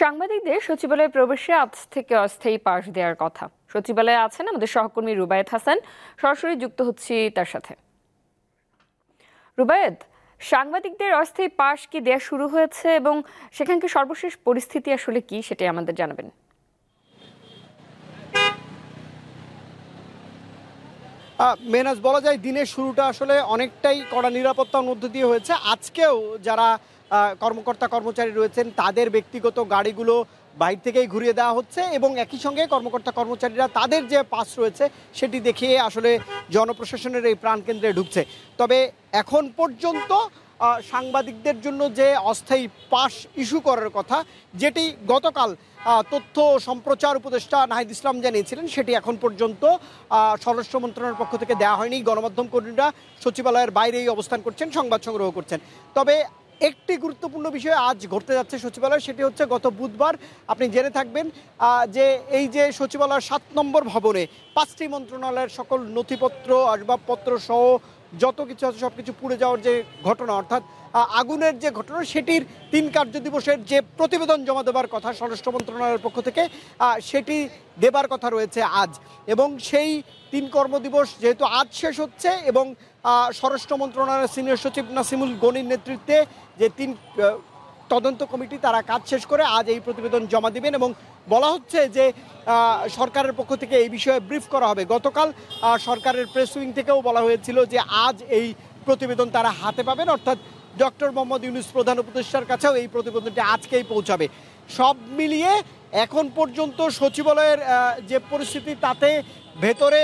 সাংবাদিকদের সচিবালয়ে প্রবেশে আজ থেকে অস্থায়ী পাস দেওয়ার কথা। সচিবালয়ে আছেন আমাদের সহকর্মী রুবায়েত হাসান, সরাসরি যুক্ত হচ্ছি তার সাথে। রুবায়েত, সাংবাদিকদের অস্থায়ী পাস কি দেওয়া শুরু হয়েছে এবং সেখানকার সর্বশেষ পরিস্থিতি আসলে কি, সেটাই আমাদের জানাবেন। মেহনাজ, বলা যায় দিনের শুরুটা আসলে অনেকটাই কড়া নিরাপত্তার মধ্য দিয়ে হয়েছে। আজকেও যারা কর্মকর্তা কর্মচারী রয়েছেন তাদের ব্যক্তিগত গাড়িগুলো বাইরে থেকেই ঘুরিয়ে দেওয়া হচ্ছে এবং একই সঙ্গে কর্মকর্তা কর্মচারীরা তাদের যে পাস রয়েছে সেটি দেখিয়ে আসলে জনপ্রশাসনের এই প্রাণকেন্দ্রে ঢুকছে। তবে এখন পর্যন্ত সাংবাদিকদের জন্য যে অস্থায়ী পাস ইস্যু করার কথা, যেটি গতকাল তথ্য সম্প্রচার উপদেষ্টা নাহিদ ইসলাম জানিয়েছিলেন, সেটি এখন পর্যন্ত স্বরাষ্ট্র মন্ত্রণালয়ের পক্ষ থেকে দেওয়া হয়নি। গণমাধ্যম কর্মীরা সচিবালয়ের বাইরেই অবস্থান করছেন, সংবাদ সংগ্রহ করছেন। তবে একটি গুরুত্বপূর্ণ বিষয় আজ ঘটতে যাচ্ছে সচিবালয়, সেটি হচ্ছে গত বুধবার আপনি জেনে থাকবেন যে এই যে সচিবালয়ের ৭ নম্বর ভবনে ৫টি মন্ত্রণালয়ের সকল নথিপত্র আসবাবপত্র সহ যত কিছু আছে সব কিছু পুড়ে যাওয়ার যে ঘটনা, অর্থাৎ আগুনের যে ঘটনা, সেটির ৩ কার্য দিবসের যে প্রতিবেদন জমা দেবার কথা স্বরাষ্ট্র মন্ত্রণালয়ের পক্ষ থেকে, সেটি দেবার কথা রয়েছে আজ। এবং সেই ৩ কর্মদিবস যেহেতু আজ শেষ হচ্ছে এবং স্বরাষ্ট্র মন্ত্রণালয়ের সিনিয়র সচিব নাসিমুল গনির নেতৃত্বে যে ৩ তদন্ত কমিটি, তারা কাজ শেষ করে আজ এই প্রতিবেদন জমা দিবেন এবং বলা হচ্ছে যে সরকারের পক্ষ থেকে এই বিষয়ে ব্রিফ করা হবে। গতকাল সরকারের প্রেস উইং থেকেও বলা হয়েছিল যে আজ এই প্রতিবেদন তারা হাতে পাবেন, অর্থাৎ ডক্টর মোহাম্মদ ইউনূস প্রধান উপদেষ্টার কাছেও এই প্রতিবেদনটি আজকেই পৌঁছাবে। সব মিলিয়ে এখন পর্যন্ত সচিবালয়ের যে পরিস্থিতি, তাতে ভেতরে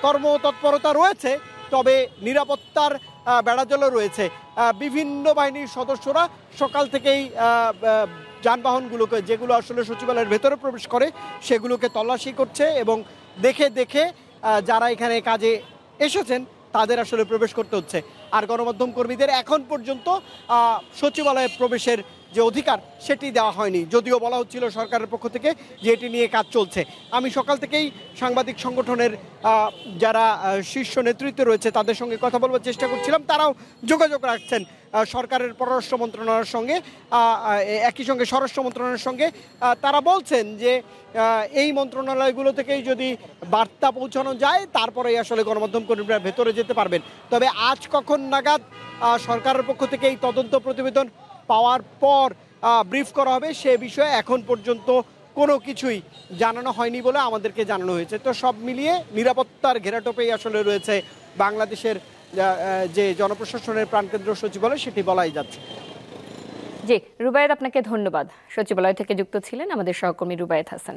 কর্মতৎপরতা রয়েছে, তবে নিরাপত্তার বেড়াজালও রয়েছে। বিভিন্ন বাহিনীর সদস্যরা সকাল থেকেই যানবাহনগুলোকে, যেগুলো আসলে সচিবালয়ের ভেতরে প্রবেশ করে, সেগুলোকে তল্লাশি করছে এবং দেখে দেখে যারা এখানে কাজে এসেছেন তাদের আসলে প্রবেশ করতে হচ্ছে। আর গণমাধ্যম কর্মীদের এখন পর্যন্ত সচিবালয়ে প্রবেশের যে অধিকার, সেটি দেওয়া হয়নি, যদিও বলা হচ্ছিল সরকারের পক্ষ থেকে যে এটি নিয়ে কাজ চলছে। আমি সকাল থেকেই সাংবাদিক সংগঠনের যারা শীর্ষ নেতৃত্বে রয়েছে তাদের সঙ্গে কথা বলবার চেষ্টা করছিলাম, তারাও যোগাযোগ রাখছেন সরকারের পররাষ্ট্র মন্ত্রণালয়ের সঙ্গে, একই সঙ্গে স্বরাষ্ট্র মন্ত্রণালয়ের সঙ্গে। তারা বলছেন যে এই মন্ত্রণালয়গুলো থেকেই যদি বার্তা পৌঁছানো যায়, তারপরেই আসলে গণমাধ্যম কর্মীরা ভেতরে যেতে পারবেন। তবে আজ কখন নাগাদ সরকারের পক্ষ থেকে এই তদন্ত প্রতিবেদন পাওয়ার পর ব্রিফ করা হবে, সে বিষয়ে এখন পর্যন্ত কোনো কিছুই জানানো হয়নি বলে আমাদেরকে জানানো হয়েছে। তো সব মিলিয়ে নিরাপত্তার ঘেরাটোপেই আসলে রয়েছে বাংলাদেশের যে জনপ্রশাসনের প্রাণকেন্দ্র সচিবালয়, সেটি বলাই যাচ্ছে। জি রুবায়েত, আপনাকে ধন্যবাদ। সচিবালয় থেকে যুক্ত ছিলেন আমাদের সহকর্মী রুবায়েত হাসান।